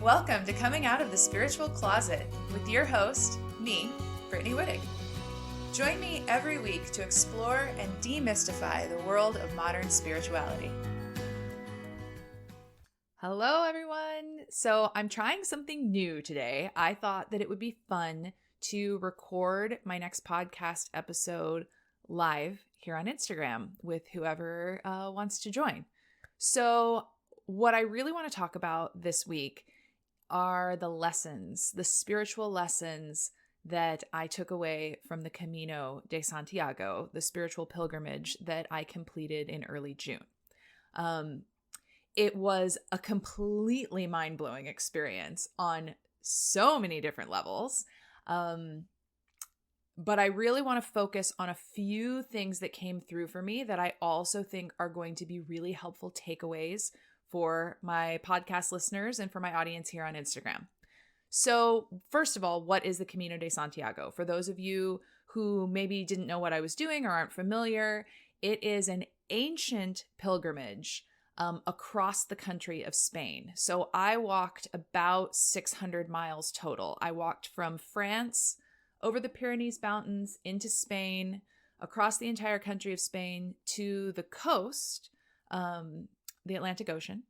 Welcome to Coming Out of the Spiritual Closet with your host, me, Brittany Wittig. Join me every week to explore and demystify the world of modern spirituality. Hello, everyone. So I'm trying something new today. I thought that it would be fun to record my next podcast episode live here on Instagram with whoever wants to join. So what I really want to talk about this week are the lessons, the spiritual lessons that I took away from the Camino de Santiago, the spiritual pilgrimage that I completed in early June. It was a completely mind-blowing experience on so many different levels. But I really want to focus on a few things that came through for me that I also think are going to be really helpful takeaways for my podcast listeners and for my audience here on Instagram. So first of all, what is the Camino de Santiago? For those of you who maybe didn't know what I was doing or aren't familiar, it is an ancient pilgrimage across the country of Spain. So I walked about 600 miles total. I walked from France over the Pyrenees Mountains into Spain, across the entire country of Spain to the coast, the Atlantic Ocean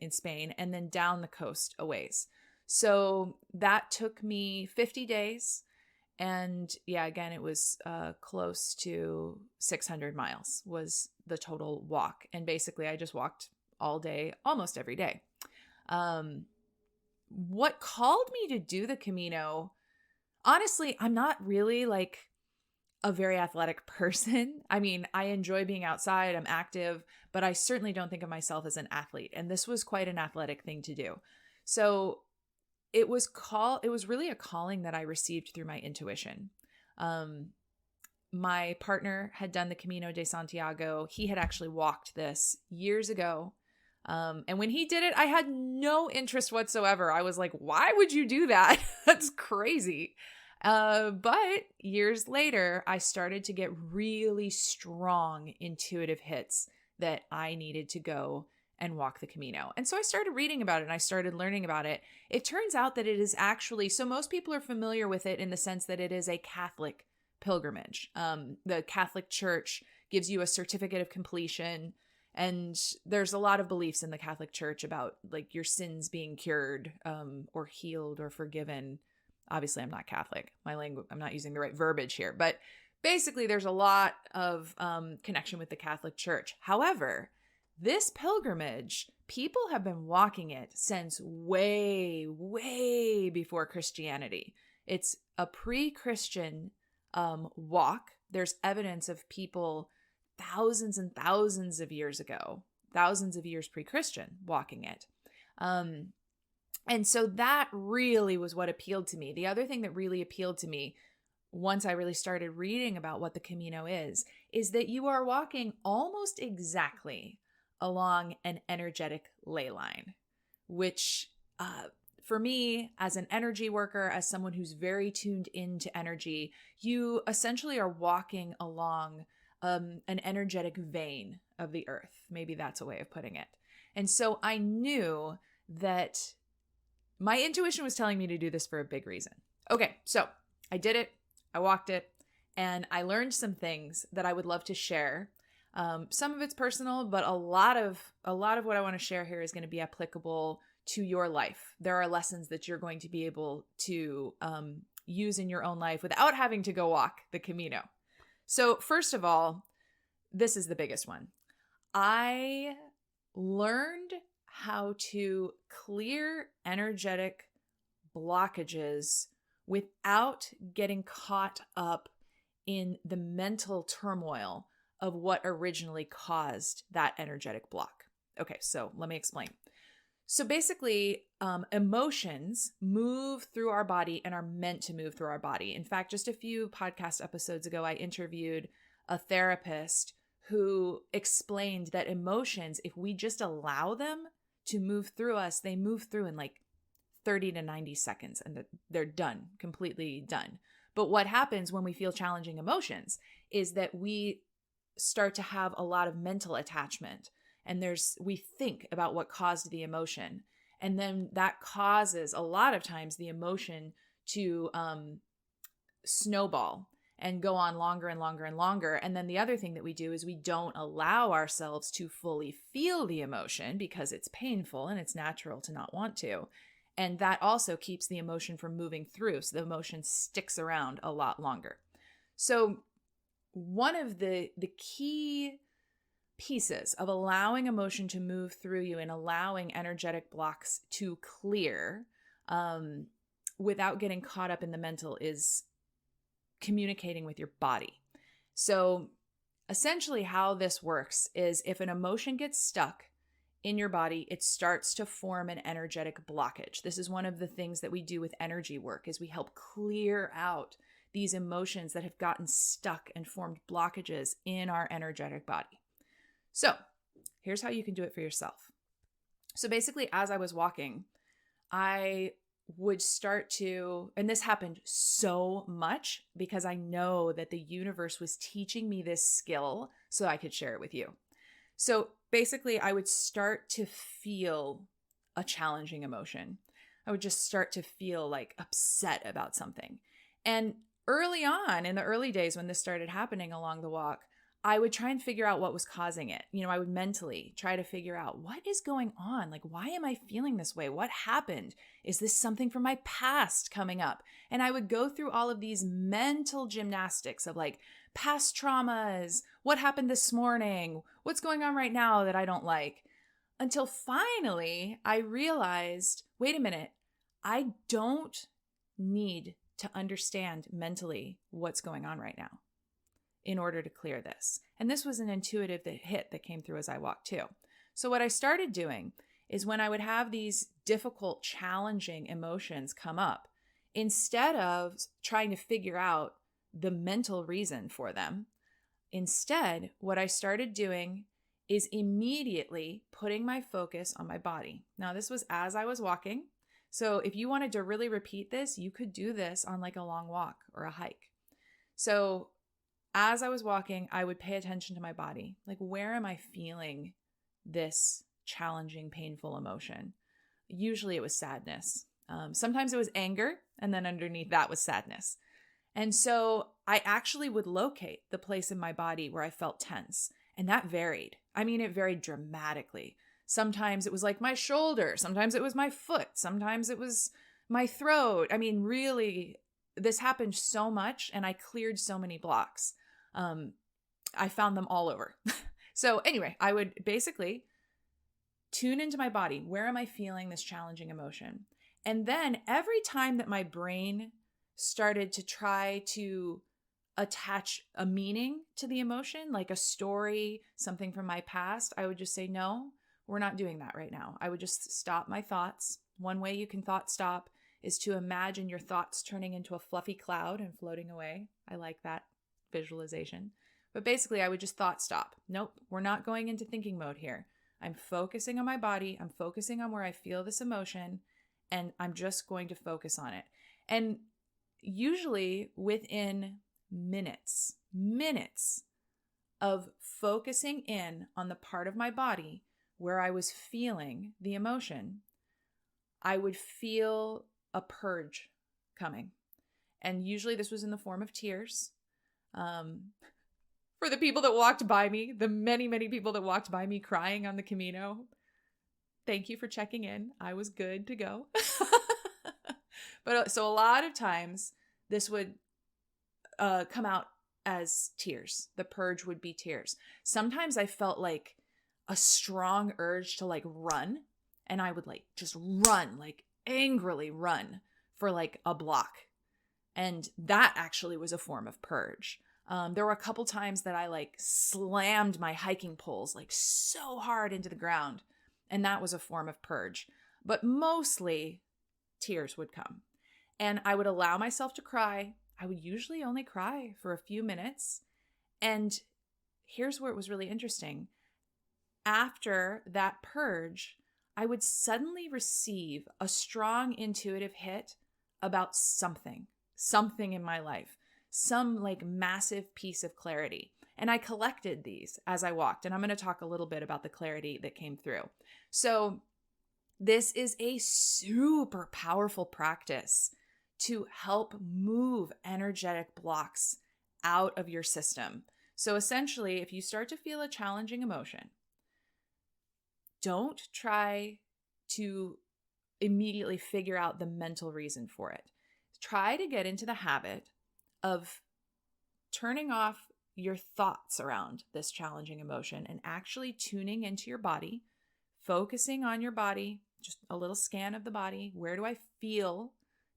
in Spain, and then down the coast a ways. So that took me 50 days. And yeah, again, it was close to 600 miles was the total walk. And basically I just walked all day, almost every day. What called me to do the Camino, honestly, I'm not really like a very athletic person. I mean, I enjoy being outside, I'm active, but I certainly don't think of myself as an athlete. And this was quite an athletic thing to do. So it was really a calling that I received through my intuition. My partner had done the Camino de Santiago. He had actually walked this years ago. And when he did it, I had no interest whatsoever. I was like, why would you do that? That's crazy. But years later, I started to get really strong intuitive hits that I needed to go and walk the Camino. And so I started reading about it and I started learning about it. It turns out that it is actually, so most people are familiar with it in the sense that it is a Catholic pilgrimage. The Catholic Church gives you a certificate of completion. And there's a lot of beliefs in the Catholic Church about like your sins being cured or healed or forgiven. Obviously, I'm not Catholic. I'm not using the right verbiage here. But basically, there's a lot of connection with the Catholic Church. However, this pilgrimage, people have been walking it since way, way before Christianity. It's a pre-Christian walk. There's evidence of people thousands and thousands of years ago, thousands of years pre-Christian, walking it. And so that really was what appealed to me. The other thing that really appealed to me once I really started reading about what the Camino is that you are walking almost exactly along an energetic ley line, which for me, as an energy worker, as someone who's very tuned into energy, you essentially are walking along an energetic vein of the earth. Maybe that's a way of putting it. And so I knew that my intuition was telling me to do this for a big reason. Okay, so I did it, I walked it, and I learned some things that I would love to share. Some of it's personal, but a lot of what I want to share here is going to be applicable to your life. There are lessons that you're going to be able to use in your own life without having to go walk the Camino. So first of all, this is the biggest one. I learned how to clear energetic blockages without getting caught up in the mental turmoil of what originally caused that energetic block. Okay, so let me explain. So basically, emotions move through our body and are meant to move through our body. In fact, just a few podcast episodes ago, I interviewed a therapist who explained that emotions, if we just allow them to move through us, they move through in like 30 to 90 seconds and they're done, completely done. But what happens when we feel challenging emotions is that we start to have a lot of mental attachment and we think about what caused the emotion. And then that causes a lot of times the emotion to snowball and go on longer and longer and longer. And then the other thing that we do is we don't allow ourselves to fully feel the emotion because it's painful and it's natural to not want to. And that also keeps the emotion from moving through. So the emotion sticks around a lot longer. So one of the key pieces of allowing emotion to move through you and allowing energetic blocks to clear without getting caught up in the mental is communicating with your body. So essentially how this works is if an emotion gets stuck in your body, it starts to form an energetic blockage. This is one of the things that we do with energy work is we help clear out these emotions that have gotten stuck and formed blockages in our energetic body. So here's how you can do it for yourself. So basically, as I was walking, I would start to, and this happened so much because I know that the universe was teaching me this skill so I could share it with you. So basically, I would start to feel a challenging emotion. I would just start to feel like upset about something. And early on, in the early days when this started happening along the walk, I would try and figure out what was causing it. I would mentally try to figure out what is going on. Like, why am I feeling this way? What happened? Is this something from my past coming up? And I would go through all of these mental gymnastics of like past traumas, what happened this morning, what's going on right now that I don't like, until finally I realized, wait a minute, I don't need to understand mentally what's going on right now in order to clear this. And this was an intuitive hit that came through as I walked too. So what I started doing is when I would have these difficult, challenging emotions come up, instead of trying to figure out the mental reason for them, instead, what I started doing is immediately putting my focus on my body. Now, this was as I was walking. So if you wanted to really repeat this, you could do this on like a long walk or a hike. So as I was walking, I would pay attention to my body. Like, where am I feeling this challenging, painful emotion? Usually it was sadness. Sometimes it was anger, and then underneath that was sadness. And so I actually would locate the place in my body where I felt tense. And that varied. I mean, it varied dramatically. Sometimes it was like my shoulder. Sometimes it was my foot. Sometimes it was my throat. I mean, really, this happened so much and I cleared so many blocks. I found them all over. So anyway, I would basically tune into my body. Where am I feeling this challenging emotion? And then every time that my brain started to try to attach a meaning to the emotion, like a story, something from my past, I would just say, no, we're not doing that right now. I would just stop my thoughts. One way you can thought stop is to imagine your thoughts turning into a fluffy cloud and floating away. I like that visualization. But basically, I would just thought stop. Nope, we're not going into thinking mode here. I'm focusing on my body. I'm focusing on where I feel this emotion, and I'm just going to focus on it. And usually within minutes of focusing in on the part of my body where I was feeling the emotion, I would feel a purge coming. And usually this was in the form of tears. For the people that walked by me, the many, many people that walked by me crying on the Camino, thank you for checking in. I was good to go. But so a lot of times this would come out as tears. The purge would be tears. Sometimes I felt like a strong urge to like run, and I would like just run, like angrily run for like a block. And that actually was a form of purge. There were a couple times that I like slammed my hiking poles like so hard into the ground, and that was a form of purge. But mostly tears would come, and I would allow myself to cry. I would usually only cry for a few minutes. And here's where it was really interesting. After that purge, I would suddenly receive a strong intuitive hit about something in my life, some like massive piece of clarity. And I collected these as I walked. And I'm going to talk a little bit about the clarity that came through. So This is a super powerful practice to help move energetic blocks out of your system. So essentially, if you start to feel a challenging emotion, don't try to immediately figure out the mental reason for it. Try to get into the habit of turning off your thoughts around this challenging emotion and actually tuning into your body, focusing on your body, just a little scan of the body. Where do I feel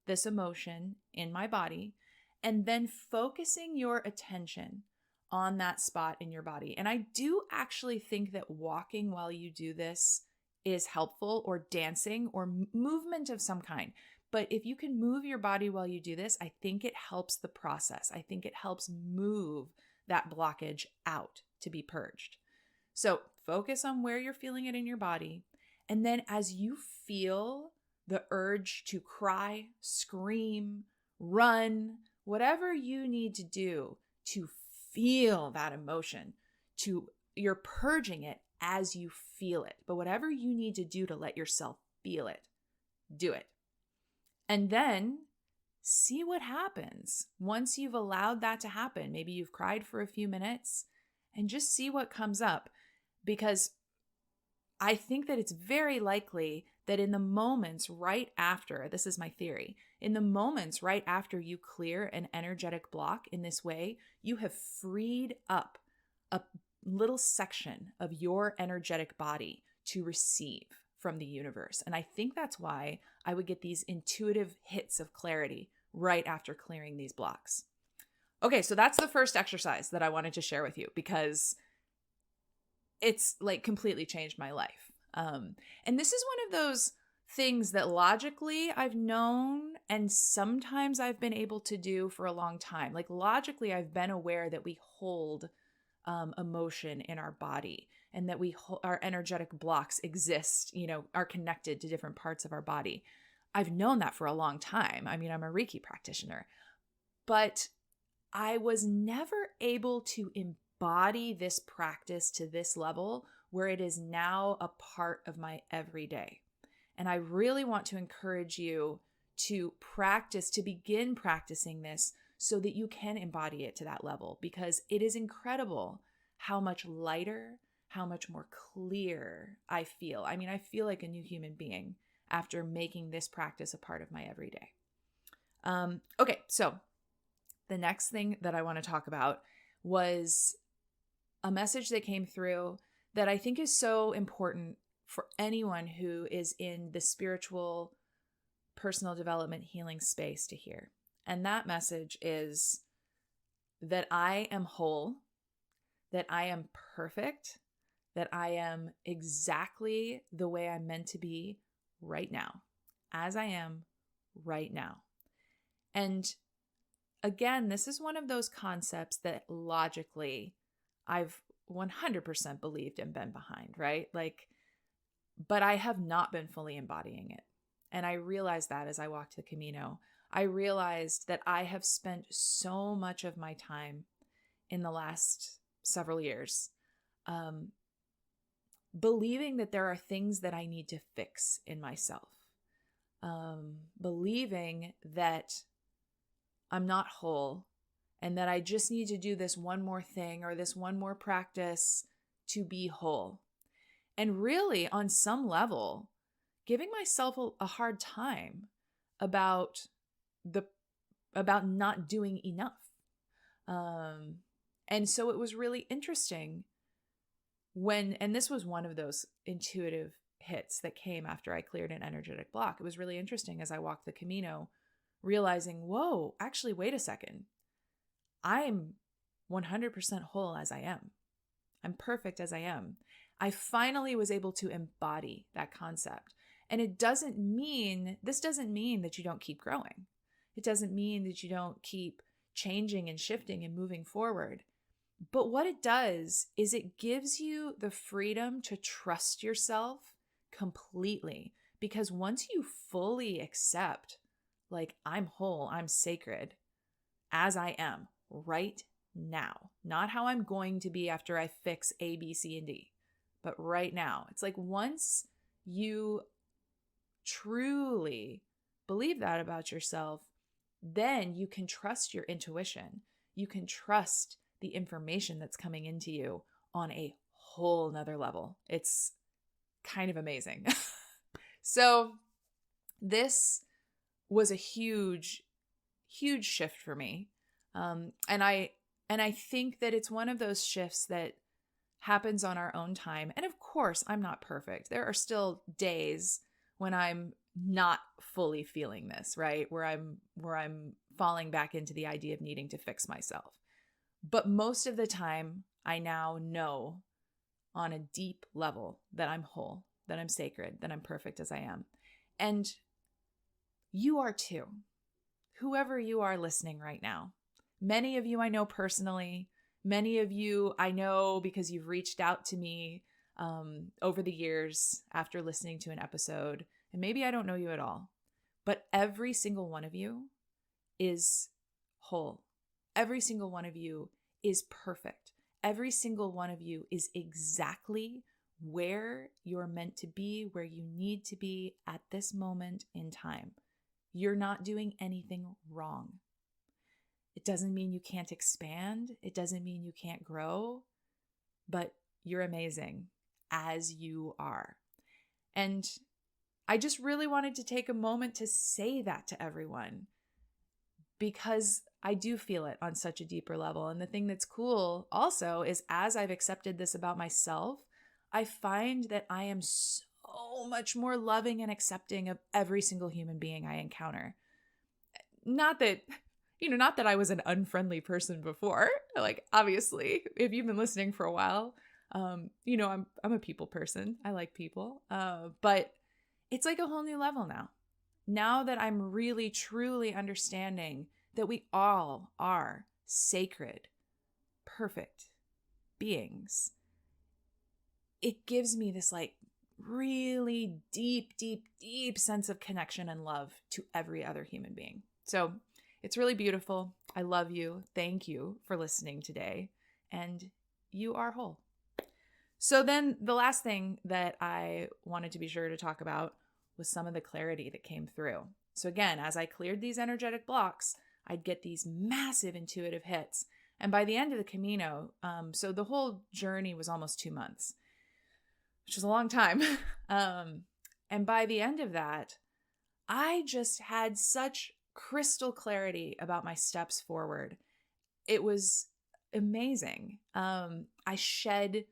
this emotion in my body? And then focusing your attention on that spot in your body. And I do actually think that walking while you do this is helpful, or dancing, or movement of some kind. But if you can move your body while you do this, I think it helps the process. I think it helps move that blockage out to be purged. So focus on where you're feeling it in your body. And then as you feel the urge to cry, scream, run, whatever you need to do to feel that emotion, you're purging it as you feel it. But whatever you need to do to let yourself feel it, do it. And then see what happens once you've allowed that to happen. Maybe you've cried for a few minutes, and just see what comes up. Because I think that it's very likely that in the moments right after, this is my theory, in the moments right after you clear an energetic block in this way, you have freed up a little section of your energetic body to receive from the universe. And I think that's why I would get these intuitive hits of clarity right after clearing these blocks. Okay, so that's the first exercise that I wanted to share with you, because it's like completely changed my life. And this is one of those things that logically I've known, and sometimes I've been able to do for a long time. Like logically, I've been aware that we hold emotion in our body, and that our energetic blocks exist, are connected to different parts of our body. I've known that for a long time. I mean, I'm a Reiki practitioner, but I was never able to embody this practice to this level where it is now a part of my everyday. And I really want to encourage you to begin practicing this so that you can embody it to that level, because it is incredible how much lighter, how much more clear I feel. I mean, I feel like a new human being after making this practice a part of my everyday. Okay, so the next thing that I want to talk about was a message that came through that I think is so important for anyone who is in the spiritual, personal development, healing space to hear. And that message is that I am whole, that I am perfect, that I am exactly the way I'm meant to be right now, as I am right now. And again, this is one of those concepts that logically I've 100% believed and been behind, right? But I have not been fully embodying it. And I realized that as I walked the Camino. I realized that I have spent so much of my time in the last several years believing that there are things that I need to fix in myself, believing that I'm not whole and that I just need to do this one more thing or this one more practice to be whole. And really, on some level, giving myself a hard time about not doing enough. And so it was really interesting and this was one of those intuitive hits that came after I cleared an energetic block. It was really interesting as I walked the Camino, realizing, whoa, actually, wait a second. I'm 100% whole as I am. I'm perfect as I am. I finally was able to embody that concept. And this doesn't mean that you don't keep growing. It doesn't mean that you don't keep changing and shifting and moving forward. But what it does is it gives you the freedom to trust yourself completely. Because once you fully accept, I'm whole, I'm sacred, as I am right now, not how I'm going to be after I fix A, B, C, and D, but right now. It's like once you truly believe that about yourself, then you can trust your intuition. You can trust the information that's coming into you on a whole nother level. It's kind of amazing. So this was a huge, huge shift for me. And I think that it's one of those shifts that happens on our own time. And of course, I'm not perfect. There are still days when I'm not fully feeling this, right? Where I'm falling back into the idea of needing to fix myself. But most of the time, I now know on a deep level that I'm whole, that I'm sacred, that I'm perfect as I am. And you are too. Whoever you are listening right now. Many of you I know personally. Many of you I know because you've reached out to me over the years after listening to an episode. And maybe I don't know you at all. But every single one of you is whole. Every single one of you is perfect. Every single one of you is exactly where you're meant to be, where you need to be at this moment in time. You're not doing anything wrong. It doesn't mean you can't expand. It doesn't mean you can't grow, but you're amazing as you are. And I just really wanted to take a moment to say that to everyone because I do feel it on such a deeper level. And the thing that's cool also is as I've accepted this about myself, I find that I am so much more loving and accepting of every single human being I encounter. Not that I was an unfriendly person before. Like, obviously, if you've been listening for a while, I'm a people person. I like people. But it's like a whole new level now. Now that I'm really, truly understanding that we all are sacred, perfect beings, it gives me this like really deep, deep, deep sense of connection and love to every other human being. So it's really beautiful. I love you. Thank you for listening today. And you are whole. So then the last thing that I wanted to be sure to talk about was some of the clarity that came through. So again, as I cleared these energetic blocks, I'd get these massive intuitive hits. And by the end of the Camino, so the whole journey was almost 2 months, which is a long time. And by the end of that, I just had such crystal clarity about my steps forward. It was amazing. I shed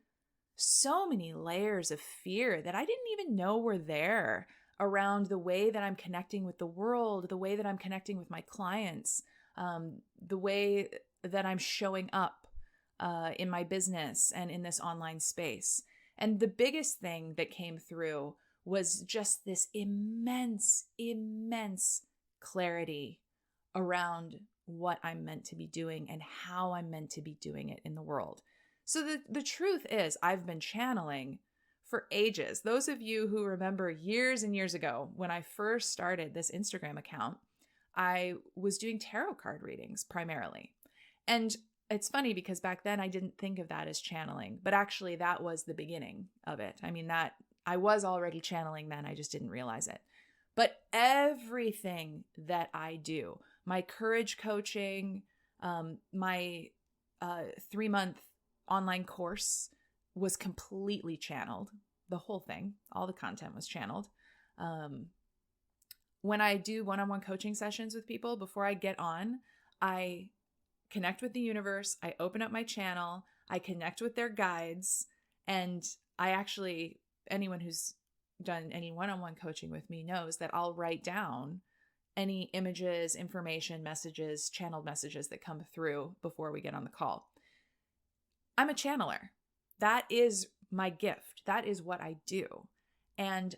so many layers of fear that I didn't even know were there around the way that I'm connecting with the world, the way that I'm connecting with my clients, the way that I'm showing up in my business and in this online space. And the biggest thing that came through was just this immense, immense clarity around what I'm meant to be doing and how I'm meant to be doing it in the world. So the truth is, I've been channeling for ages. Those of you who remember years and years ago, when I first started this Instagram account, I was doing tarot card readings primarily. And it's funny because back then I didn't think of that as channeling, but actually that was the beginning of it. I mean, that I was already channeling then, I just didn't realize it. But everything that I do, my courage coaching, my 3-month online course was completely channeled. The whole thing, all the content was channeled. When I do one-on-one coaching sessions with people, before I get on, I connect with the universe. I open up my channel. I connect with their guides. And I actually, anyone who's done any one-on-one coaching with me knows that I'll write down any images, information, messages, channeled messages that come through before we get on the call. I'm a channeler. That is my gift. That is what I do. And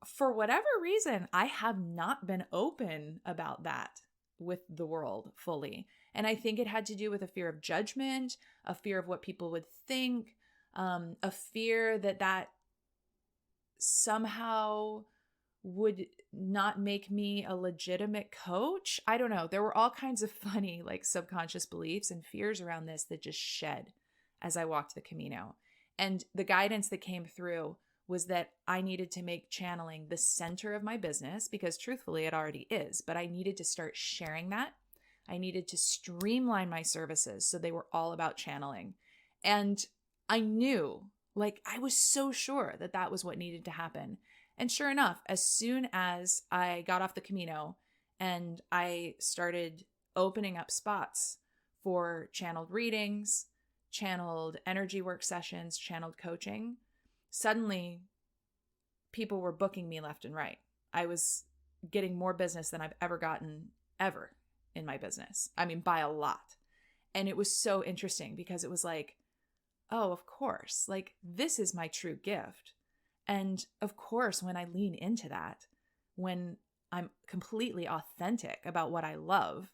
for whatever reason, I have not been open about that with the world fully. And I think it had to do with a fear of judgment, a fear of what people would think, a fear that somehow would not make me a legitimate coach. I don't know. There were all kinds of funny, like subconscious beliefs and fears around this that just shed as I walked the Camino. And the guidance that came through was that I needed to make channeling the center of my business, because truthfully it already is, but I needed to start sharing that. I needed to streamline my services so they were all about channeling. And I knew, like, I was so sure that that was what needed to happen. And sure enough, as soon as I got off the Camino and I started opening up spots for channeled readings, channeled energy work sessions, channeled coaching, suddenly people were booking me left and right. I was getting more business than I've ever gotten ever in my business. I mean, by a lot. And it was so interesting because it was like, oh, of course, like this is my true gift. And of course, when I lean into that, when I'm completely authentic about what I love,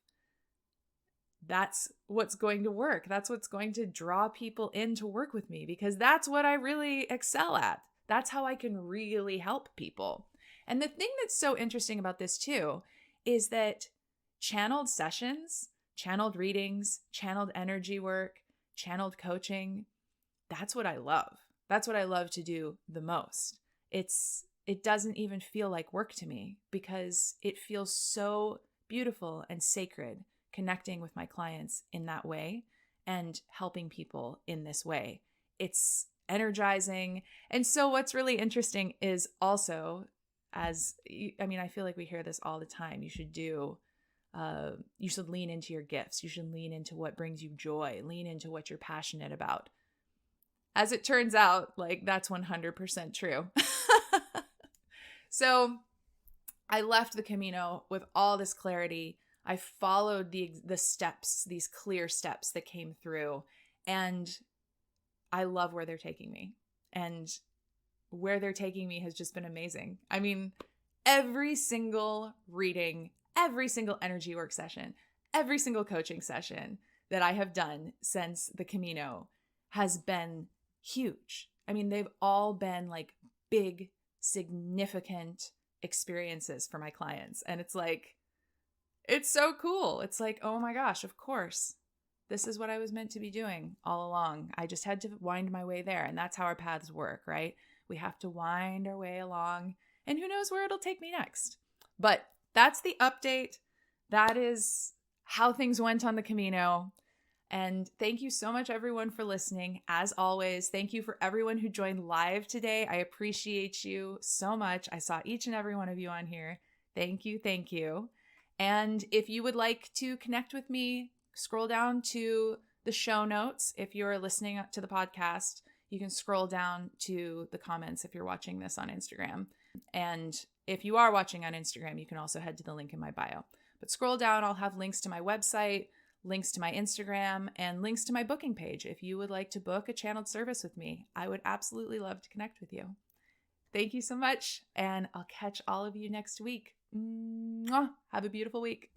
that's what's going to work. That's what's going to draw people in to work with me, because that's what I really excel at. That's how I can really help people. And the thing that's so interesting about this too is that channeled sessions, channeled readings, channeled energy work, channeled coaching, that's what I love. That's what I love to do the most. It doesn't even feel like work to me because it feels so beautiful and sacred connecting with my clients in that way and helping people in this way. It's energizing. And so what's really interesting is also, I feel like we hear this all the time. You should lean into your gifts. You should lean into what brings you joy, lean into what you're passionate about. As it turns out, like that's 100% true. So I left the Camino with all this clarity. I followed the steps, these clear steps that came through, and I love where they're taking me. And where they're taking me has just been amazing. I mean, every single reading, every single energy work session, every single coaching session that I have done since the Camino has been huge. I mean, they've all been like big, significant experiences for my clients. And it's like, it's so cool. It's like, oh my gosh, of course, this is what I was meant to be doing all along. I just had to wind my way there. And that's how our paths work, right? We have to wind our way along, and who knows where it'll take me next. But that's the update. That is how things went on the Camino. And thank you so much, everyone, for listening. As always, thank you for everyone who joined live today. I appreciate you so much. I saw each and every one of you on here. Thank you. Thank you. And if you would like to connect with me, scroll down to the show notes. If you're listening to the podcast, you can scroll down to the comments if you're watching this on Instagram. And if you are watching on Instagram, you can also head to the link in my bio. But scroll down, I'll have links to my website, links to my Instagram, and links to my booking page. If you would like to book a channeled service with me, I would absolutely love to connect with you. Thank you so much, and I'll catch all of you next week. Mwah! Have a beautiful week.